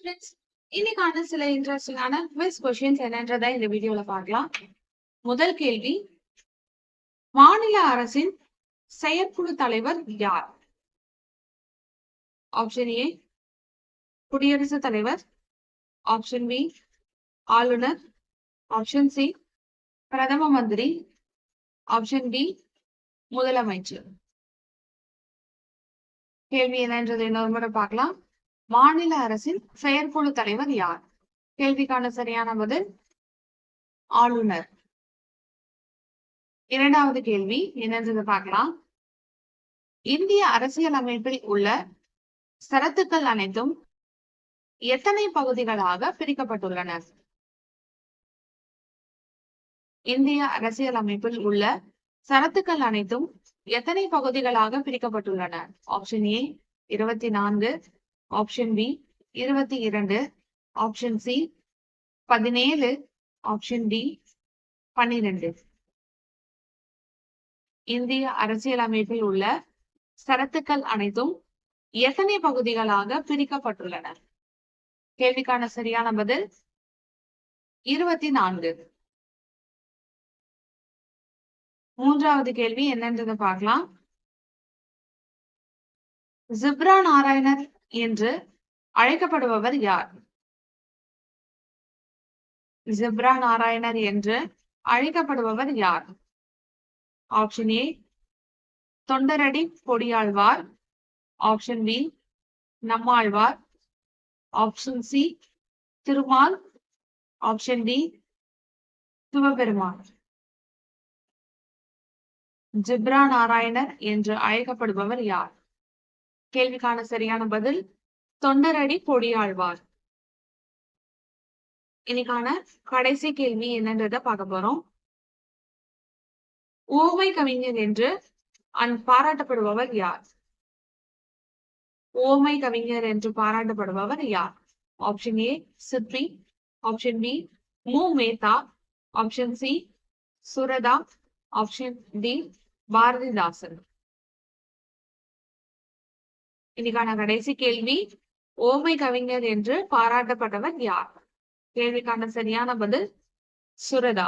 Friends, இன்னைக்கான சில இன்ட்ரெஸ்டிங்கான குவிஸ் கொஸ்டின்ஸ் என்னன்றதை இந்த வீடியோல பார்க்கலாம். முதல் கேள்வி, மாநில அரசின் செயற்குழு தலைவர் யார்? ஆப்ஷன் ஏ குடியரசுத் தலைவர், ஆப்ஷன் பி ஆளுநர், ஆப்ஷன் சி பிரதம மந்திரி, ஆப்ஷன் டி முதலமைச்சர். கேள்வி என்னன்றது இன்னொரு முறை பார்க்கலாம். மாநில அரசின் செயற்குழு தலைவர் யார்? கேள்விக்கான சரியான பதில் ஆளுநர். இரண்டாவது கேள்வி என்னன்றது பார்க்கலாம். இந்திய அரசியலமைப்பில் உள்ள சரத்துக்கள் அனைத்தும் எத்தனை பகுதிகளாக பிரிக்கப்பட்டுள்ளன? இந்திய அரசியலமைப்பில் உள்ள சரத்துக்கள் அனைத்தும் எத்தனை பகுதிகளாக பிரிக்கப்பட்டுள்ளன? Option A 24, option B 22, option C 17, option D 12. இந்திய அரசியலமைப்பில் உள்ள சரத்துக்கள் அனைத்தும் எத்தனை பகுதிகளாக பிரிக்கப்பட்டுள்ளன? கேள்விக்கான சரியான பதில் 24. மூன்றாவது கேள்வி என்னன்றது பார்க்கலாம். ஜிப்ரா நாராயணர் என்று அழைக்கப்படுபவர் யார்? ஜிப்ரா நாராயணர் என்று அழைக்கப்படுபவர் யார்? Option A Thondaradi Podiyazhwar, option B Nammazhwar, option C Thirumal, option D Sivaperuman. ஜிப்ரா நாராயணர் என்று அழைக்கப்படுபவர் யார்? கேள்விக்கான சரியான பதில் தொண்டரடி பொடியாழ்வார். இன்னைக்கான கடைசி கேள்வி என்னன்றத பார்க்க போறோம். ஓமை கவிஞர் என்று பாராட்டப்படுபவர் யார்? ஓமை கவிஞர் என்று பாராட்டப்படுபவர் யார்? ஆப்ஷன் ஏ சிற்பி, option B Mu Metha, option C Suratha, option D Bharathidasan. இன்னைக்கான கடைசி கேள்வி, ஓமை கவிஞர் என்று பாராட்டப்பட்டவர் யார்? கேள்விக்கான சரியான பதில் சுரதா.